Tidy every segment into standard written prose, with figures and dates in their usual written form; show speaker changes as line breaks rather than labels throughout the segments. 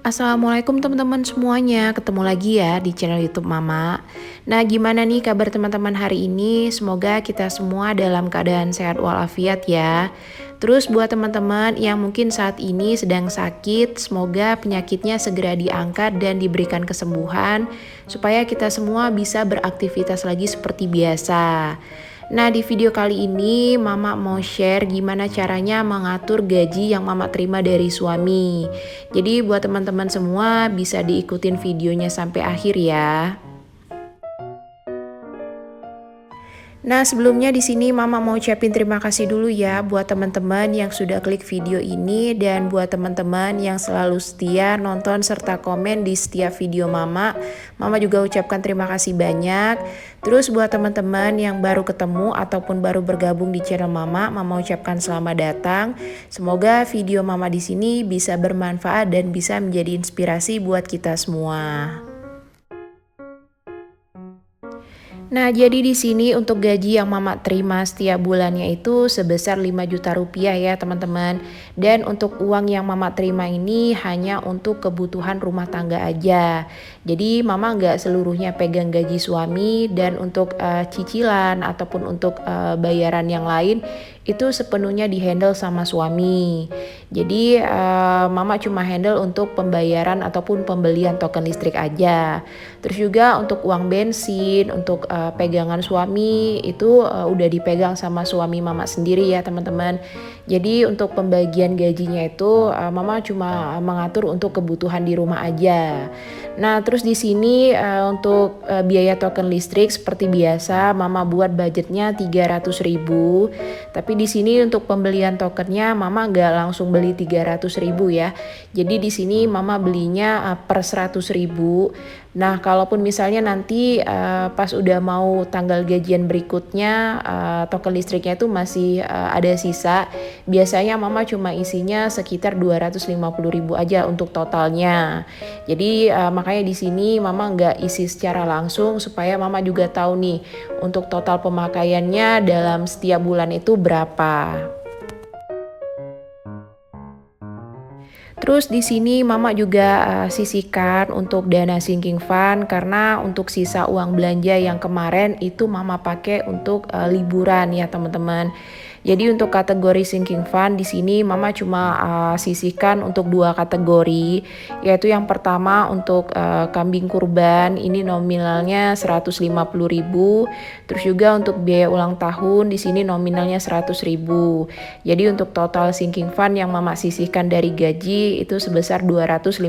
Assalamualaikum teman-teman semuanya, ketemu lagi ya di channel YouTube Mama. Nah, gimana nih kabar teman-teman hari ini? Semoga kita semua dalam keadaan sehat walafiat ya. Terus buat teman-teman yang mungkin saat ini sedang sakit, semoga penyakitnya segera diangkat dan diberikan kesembuhan supaya kita semua bisa beraktivitas lagi seperti biasa. Nah, di video kali ini Mama mau share gimana caranya mengatur gaji yang Mama terima dari suami. Jadi buat teman-teman semua bisa diikutin videonya sampai akhir ya. Nah, sebelumnya di sini Mama mau ucapin terima kasih dulu ya buat teman-teman yang sudah klik video ini dan buat teman-teman yang selalu setia nonton serta komen di setiap video Mama. Mama juga ucapkan terima kasih banyak. Terus buat teman-teman yang baru ketemu ataupun baru bergabung di channel Mama, Mama ucapkan selamat datang. Semoga video Mama di sini bisa bermanfaat dan bisa menjadi inspirasi buat kita semua. Nah, jadi di sini untuk gaji yang Mama terima setiap bulannya itu sebesar 5 juta rupiah ya teman-teman. Dan untuk uang yang Mama terima ini hanya untuk kebutuhan rumah tangga aja. Jadi Mama nggak seluruhnya pegang gaji suami dan untuk cicilan ataupun untuk bayaran yang lain itu sepenuhnya dihandle sama suami. Jadi Mama cuma handle untuk pembayaran ataupun pembelian token listrik aja. Terus juga untuk uang bensin, untuk pegangan suami itu udah dipegang sama suami Mama sendiri ya teman-teman. Jadi untuk pembagian gajinya itu Mama cuma mengatur untuk kebutuhan di rumah aja. Nah, terus di sini untuk biaya token listrik seperti biasa Mama buat budgetnya 300.000. Tapi di sini untuk pembelian tokennya Mama nggak langsung beli 300.000 ya. Jadi di sini Mama belinya per 100.000. Nah, kalaupun misalnya nanti pas udah mau tanggal gajian berikutnya token listriknya itu masih ada sisa, biasanya Mama cuma isinya sekitar 250.000 aja untuk totalnya. Jadi makanya di sini Mama nggak isi secara langsung supaya Mama juga tahu nih untuk total pemakaiannya dalam setiap bulan itu berapa. Terus di sini Mama juga sisihkan untuk dana sinking fund karena untuk sisa uang belanja yang kemarin itu Mama pakai untuk liburan ya teman-teman. Jadi untuk kategori sinking fund di sini Mama cuma sisihkan untuk 2 kategori, yaitu yang pertama untuk kambing kurban ini nominalnya 150.000, terus juga untuk biaya ulang tahun di sini nominalnya 100.000. Jadi untuk total sinking fund yang Mama sisihkan dari gaji itu sebesar 250.000.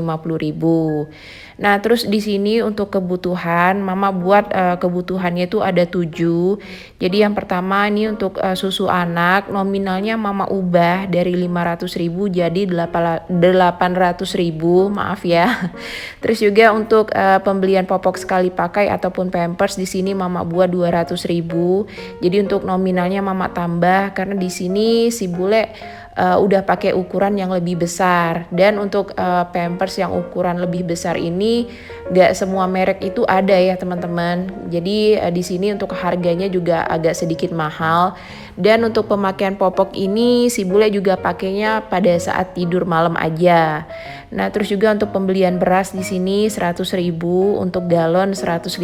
Nah, terus di sini untuk kebutuhan Mama buat kebutuhannya itu ada 7. Jadi yang pertama ini untuk susu anak nominalnya Mama ubah dari 500.000 jadi 800.000, maaf ya. Terus juga untuk pembelian popok sekali pakai ataupun pampers di sini Mama buat 200.000. Jadi untuk nominalnya Mama tambah karena di sini si bule udah pakai ukuran yang lebih besar. Dan untuk pampers yang ukuran lebih besar ini gak semua merek itu ada ya teman-teman. Jadi di sini untuk harganya juga agak sedikit mahal. Dan untuk pemakaian popok ini si bule juga pakainya pada saat tidur malam aja. Nah, terus juga untuk pembelian beras di sini 100.000, untuk galon 150.000,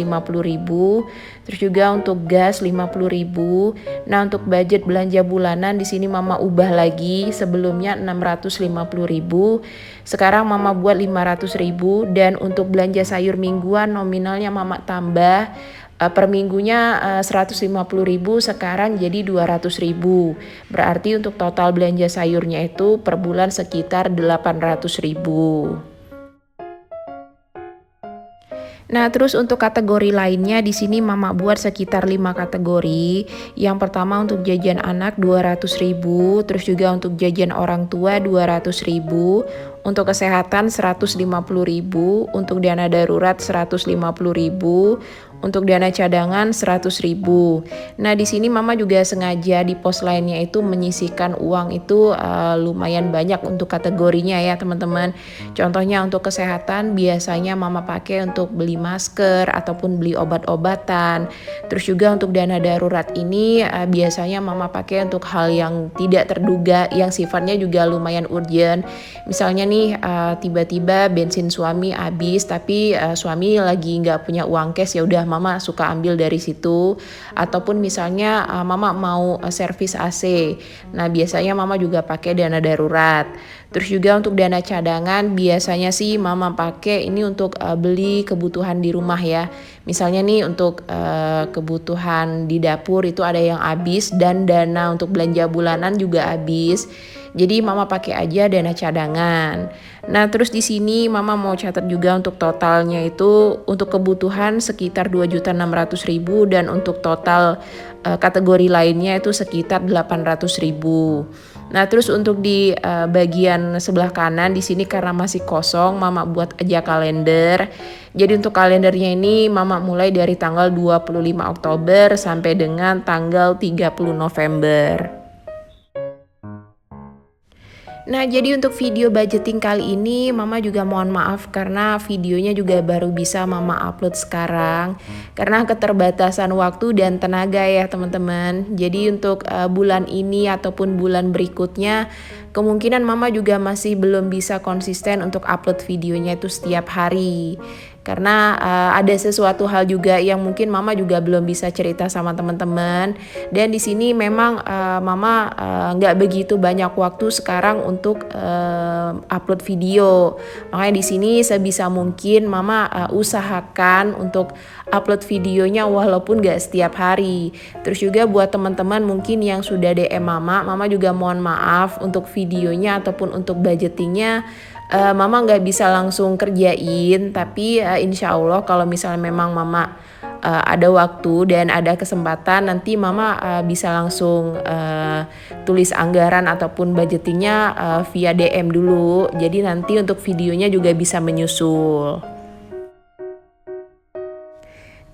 terus juga untuk gas 50.000. Nah, untuk budget belanja bulanan di sini Mama ubah lagi, sebelumnya 650.000, sekarang Mama buat 500.000. Dan untuk belanja sayur mingguan nominalnya Mama tambah per minggunya 150.000, sekarang jadi 200.000. Berarti untuk total belanja sayurnya itu per bulan sekitar 800.000. Nah, terus untuk kategori lainnya di sini Mama buat sekitar 5 kategori. Yang pertama untuk jajan anak 200.000, terus juga untuk jajan orang tua 200.000, untuk kesehatan 150.000, untuk dana darurat 150.000, untuk dana cadangan 100.000. Nah, di sini mama juga sengaja di pos lainnya itu menyisihkan uang itu lumayan banyak untuk kategorinya ya teman-teman. Contohnya untuk kesehatan biasanya mama pakai untuk beli masker ataupun beli obat-obatan. Terus juga untuk dana darurat ini biasanya mama pakai untuk hal yang tidak terduga yang sifatnya juga lumayan urgent. Misalnya nih tiba-tiba bensin suami habis tapi suami lagi nggak punya uang cash, ya udah mama suka ambil dari situ. Ataupun misalnya mama mau servis AC, nah biasanya mama juga pakai dana darurat. Terus juga untuk dana cadangan biasanya sih mama pakai ini untuk beli kebutuhan di rumah ya. Misalnya nih untuk kebutuhan di dapur itu ada yang habis dan dana untuk belanja bulanan juga habis. Jadi mama pakai aja dana cadangan. Nah, terus di sini mama mau catat juga untuk totalnya itu untuk kebutuhan sekitar 2.600.000 dan untuk total kategori lainnya itu sekitar 800.000. Nah, terus untuk di bagian sebelah kanan di sini karena masih kosong, mama buat aja kalender. Jadi untuk kalendernya ini mama mulai dari tanggal 25 Oktober sampai dengan tanggal 30 November. Nah, jadi untuk video budgeting kali ini Mama juga mohon maaf karena videonya juga baru bisa Mama upload sekarang karena keterbatasan waktu dan tenaga ya teman-teman. Jadi untuk bulan ini ataupun bulan berikutnya kemungkinan Mama juga masih belum bisa konsisten untuk upload videonya itu setiap hari. Karena ada sesuatu hal juga yang mungkin Mama juga belum bisa cerita sama teman-teman. Dan di sini memang Mama nggak begitu banyak waktu sekarang untuk upload video. Makanya di sini sebisa mungkin Mama usahakan untuk upload videonya walaupun nggak setiap hari. Terus juga buat teman-teman mungkin yang sudah DM Mama juga mohon maaf untuk videonya ataupun untuk budgetingnya. Mama nggak bisa langsung kerjain, tapi insya Allah kalau misalnya memang Mama ada waktu dan ada kesempatan nanti Mama bisa langsung tulis anggaran ataupun budgetingnya via DM dulu. Jadi nanti untuk videonya juga bisa menyusul.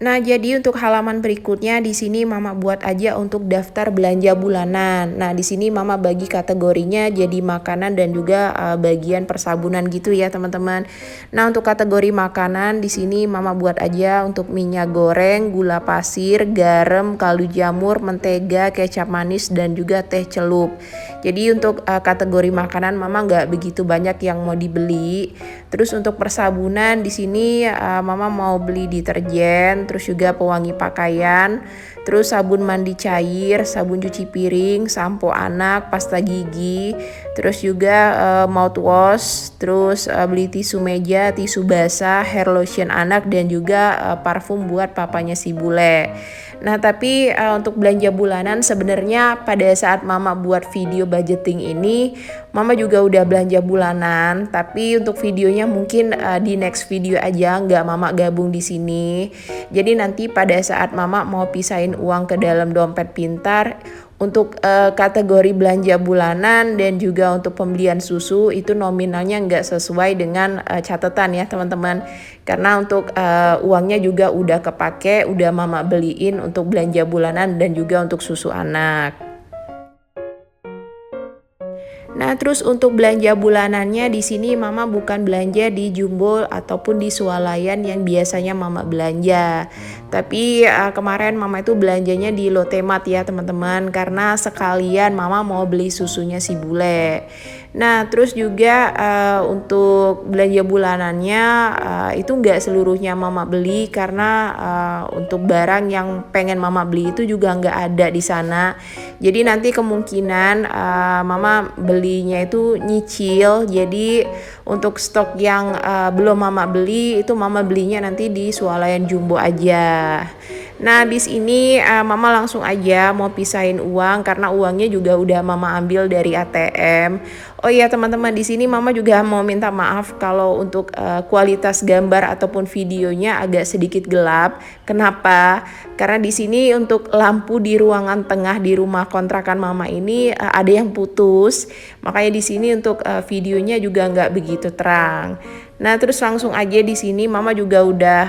Nah, jadi untuk halaman berikutnya di sini Mama buat aja untuk daftar belanja bulanan. Nah, di sini Mama bagi kategorinya jadi makanan dan juga bagian persabunan gitu ya, teman-teman. Nah, untuk kategori makanan di sini Mama buat aja untuk minyak goreng, gula pasir, garam, kaldu jamur, mentega, kecap manis dan juga teh celup. Jadi untuk kategori makanan Mama nggak begitu banyak yang mau dibeli. Terus untuk persabunan di sini Mama mau beli deterjen, terus juga pewangi pakaian, terus sabun mandi cair, sabun cuci piring, sampo anak, pasta gigi, terus juga mouthwash, terus beli tisu meja, tisu basah, hair lotion anak dan juga parfum buat papanya si bule. Nah, tapi untuk belanja bulanan sebenarnya pada saat Mama buat video budgeting ini, Mama juga udah belanja bulanan, tapi untuk videonya mungkin di next video aja, nggak Mama gabung di sini. Jadi nanti pada saat Mama mau pisahin uang ke dalam dompet pintar, untuk kategori belanja bulanan dan juga untuk pembelian susu itu nominalnya nggak sesuai dengan catatan ya teman-teman. Karena untuk uangnya juga udah kepake, udah Mama beliin untuk belanja bulanan dan juga untuk susu anak. Nah, terus untuk belanja bulanannya di sini Mama bukan belanja di Jumbo ataupun di swalayan yang biasanya Mama belanja. Tapi kemarin Mama itu belanjanya di Lotte Mart ya teman-teman, karena sekalian Mama mau beli susunya si bule. Nah, terus juga untuk belanja bulanannya itu nggak seluruhnya Mama beli karena untuk barang yang pengen Mama beli itu juga nggak ada di sana. Jadi nanti kemungkinan Mama belinya itu nyicil. Jadi untuk stok yang belum Mama beli itu Mama belinya nanti di swalayan Jumbo aja. Nah, habis ini Mama langsung aja mau pisahin uang karena uangnya juga udah Mama ambil dari ATM. Oh iya teman-teman, di sini Mama juga mau minta maaf kalau untuk kualitas gambar ataupun videonya agak sedikit gelap. Kenapa? Karena di sini untuk lampu di ruangan tengah di rumah kontrakan Mama ini ada yang putus. Makanya di sini untuk videonya juga nggak begitu terang. Nah, terus langsung aja di sini mama juga udah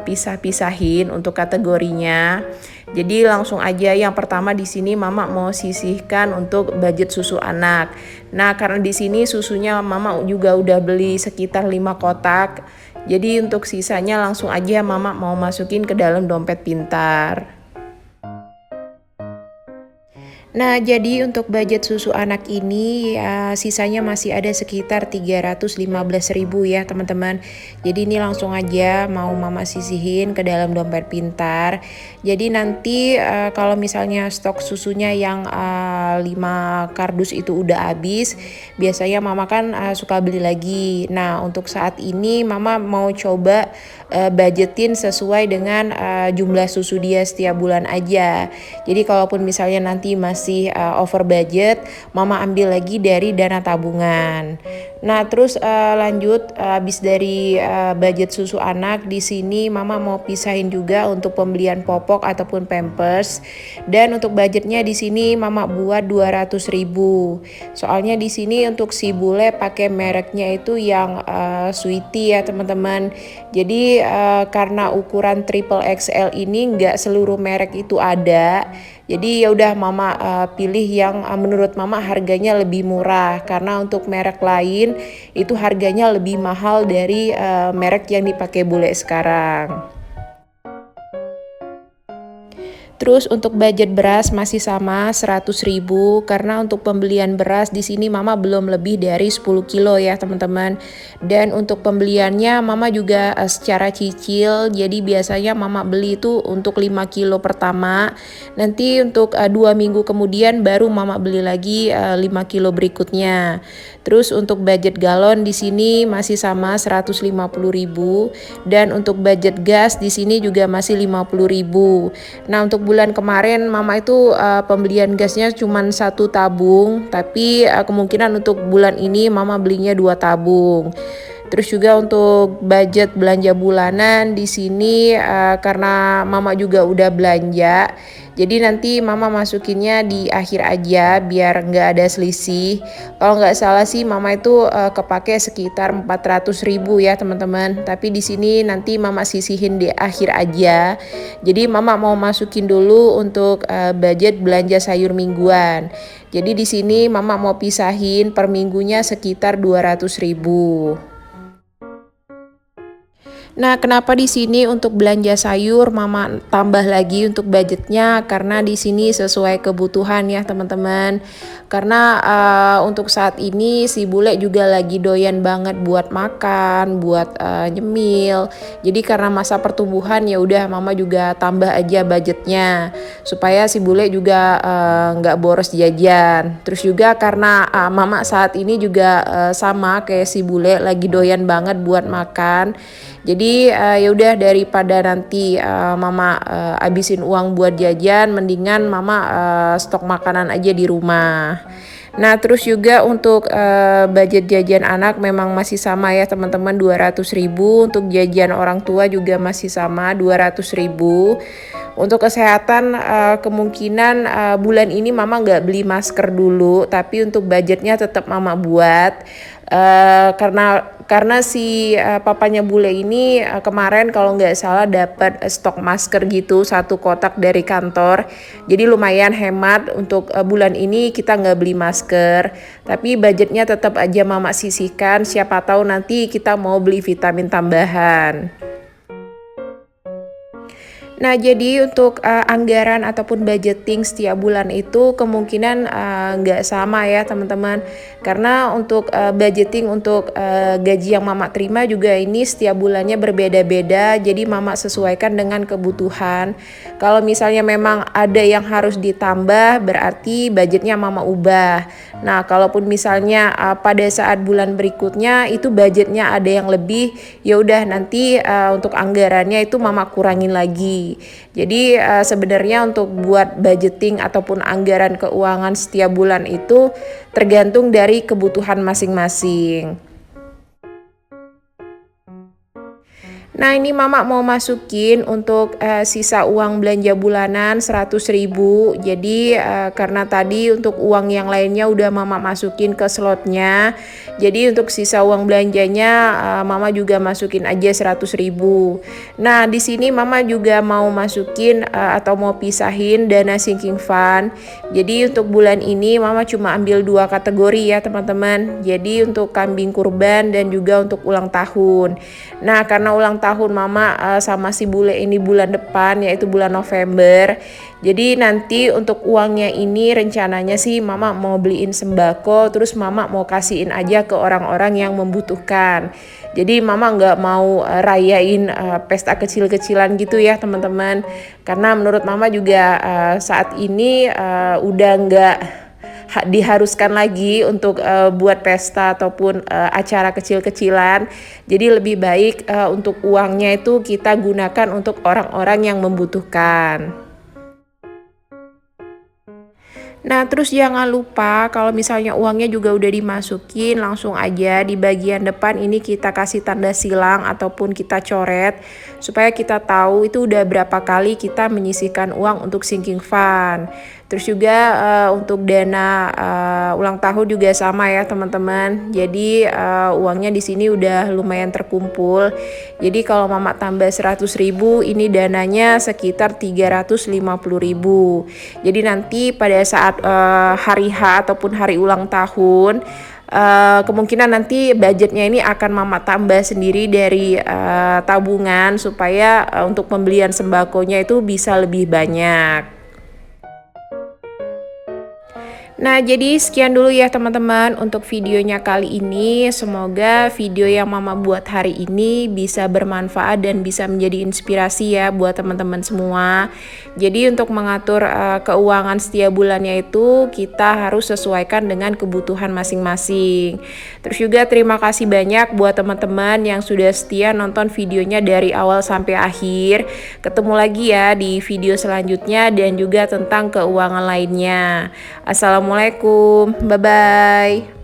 pisah-pisahin untuk kategorinya. Jadi langsung aja yang pertama di sini mama mau sisihkan untuk budget susu anak. Nah, karena di sini susunya mama juga udah beli sekitar 5 kotak. Jadi untuk sisanya langsung aja mama mau masukin ke dalam dompet pintar. Nah, jadi untuk budget susu anak ini ya sisanya masih ada sekitar 315.000 ya teman-teman. Jadi ini langsung aja mau mama sisihin ke dalam dompet pintar. Jadi nanti kalau misalnya stok susunya yang 5 kardus itu udah habis, biasanya mama kan suka beli lagi. Nah, untuk saat ini mama mau coba budgetin sesuai dengan jumlah susu dia setiap bulan aja. Jadi kalaupun misalnya nanti masih over budget, mama ambil lagi dari dana tabungan. Nah, terus lanjut habis dari budget susu anak di sini mama mau pisahin juga untuk pembelian popok ataupun pampers. Dan untuk budgetnya di sini mama buat 200.000. Soalnya di sini untuk si bule pakai mereknya itu yang Sweety ya teman-teman. Jadi karena ukuran triple XL ini nggak seluruh merek itu ada. Jadi ya udah mama pilih yang menurut mama harganya lebih murah, karena untuk merek lain itu harganya lebih mahal dari merek yang dipakai bule sekarang. Terus untuk budget beras masih sama 100.000, karena untuk pembelian beras di sini mama belum lebih dari 10 kilo ya teman-teman. Dan untuk pembeliannya mama juga secara cicil, jadi biasanya mama beli itu untuk 5 kilo pertama. Nanti untuk 2 minggu kemudian baru mama beli lagi 5 kilo berikutnya. Terus untuk budget galon di sini masih sama 150.000, dan untuk budget gas di sini juga masih 50.000. Nah, untuk bulan kemarin mama itu pembelian gasnya cuma 1 tabung, tapi kemungkinan untuk bulan ini mama belinya 2 tabung. Terus juga untuk budget belanja bulanan di sini karena mama juga udah belanja, jadi nanti mama masukinnya di akhir aja biar nggak ada selisih. Kalau nggak salah sih mama itu kepake sekitar 400.000 ya teman-teman. Tapi di sini nanti mama sisihin di akhir aja. Jadi mama mau masukin dulu untuk budget belanja sayur mingguan. Jadi di sini mama mau pisahin per minggunya sekitar 200.000. Nah, kenapa di sini untuk belanja sayur mama tambah lagi untuk budgetnya? Karena di sini sesuai kebutuhan ya teman-teman. Karena untuk saat ini si bule juga lagi doyan banget buat makan, buat nyemil. Jadi karena masa pertumbuhan ya udah mama juga tambah aja budgetnya supaya si bule juga nggak boros jajan. Terus juga karena mama saat ini juga sama kayak si bule lagi doyan banget buat makan. Jadi ya udah daripada nanti mama habisin uang buat jajan, mendingan mama stok makanan aja di rumah. Nah, terus juga untuk budget jajan anak memang masih sama ya teman-teman, 200.000. Untuk jajan orang tua juga masih sama 200.000. Untuk kesehatan kemungkinan bulan ini mama nggak beli masker dulu, tapi untuk budgetnya tetap mama buat. Karena si papanya bule ini kemarin kalau nggak salah dapat stok masker gitu 1 kotak dari kantor, jadi lumayan hemat. Untuk bulan ini kita nggak beli masker, tapi budgetnya tetap aja mama sisihkan, siapa tahu nanti kita mau beli vitamin tambahan. Nah, jadi untuk anggaran ataupun budgeting setiap bulan itu kemungkinan nggak sama ya teman-teman. Karena untuk budgeting untuk gaji yang mama terima juga ini setiap bulannya berbeda-beda. Jadi mama sesuaikan dengan kebutuhan. Kalau misalnya memang ada yang harus ditambah, berarti budgetnya mama ubah. Nah, kalaupun misalnya pada saat bulan berikutnya itu budgetnya ada yang lebih, ya udah nanti untuk anggarannya itu mama kurangin lagi. Jadi sebenarnya untuk buat budgeting ataupun anggaran keuangan setiap bulan itu tergantung dari kebutuhan masing-masing. Nah, ini mama mau masukin untuk sisa uang belanja bulanan 100.000. Jadi karena tadi untuk uang yang lainnya udah mama masukin ke slotnya. Jadi untuk sisa uang belanjanya mama juga masukin aja 100.000. Nah, di sini mama juga mau masukin atau mau pisahin dana sinking fund. Jadi untuk bulan ini mama cuma ambil 2 kategori ya, teman-teman. Jadi untuk kambing kurban dan juga untuk ulang tahun. Nah, karena ulang tahun mama sama si bule ini bulan depan, yaitu bulan November. Jadi nanti untuk uangnya ini rencananya sih mama mau beliin sembako, terus mama mau kasihin aja ke orang-orang yang membutuhkan. Jadi mama nggak mau rayain pesta kecil-kecilan gitu ya, teman-teman. Karena menurut mama juga saat ini udah nggak diharuskan lagi untuk buat pesta ataupun acara kecil-kecilan. Jadi lebih baik untuk uangnya itu kita gunakan untuk orang-orang yang membutuhkan. Nah, terus jangan lupa kalau misalnya uangnya juga udah dimasukin, langsung aja di bagian depan ini kita kasih tanda silang ataupun kita coret supaya kita tahu itu udah berapa kali kita menyisihkan uang untuk sinking fund. Terus juga untuk dana ulang tahun juga sama ya, teman-teman. Jadi uangnya di sini udah lumayan terkumpul. Jadi kalau mama tambah 100.000, ini dananya sekitar 350.000. Jadi nanti pada saat hari H ataupun hari ulang tahun, kemungkinan nanti budgetnya ini akan mama tambah sendiri dari tabungan supaya untuk pembelian sembakonya itu bisa lebih banyak. Nah, jadi sekian dulu ya teman-teman untuk videonya kali ini. Semoga video yang mama buat hari ini bisa bermanfaat dan bisa menjadi inspirasi ya buat teman-teman semua. Jadi untuk mengatur keuangan setiap bulannya itu kita harus sesuaikan dengan kebutuhan masing-masing. Terus juga terima kasih banyak buat teman-teman yang sudah setia nonton videonya dari awal sampai akhir. Ketemu lagi ya di video selanjutnya dan juga tentang keuangan lainnya. Assalamualaikum, bye-bye.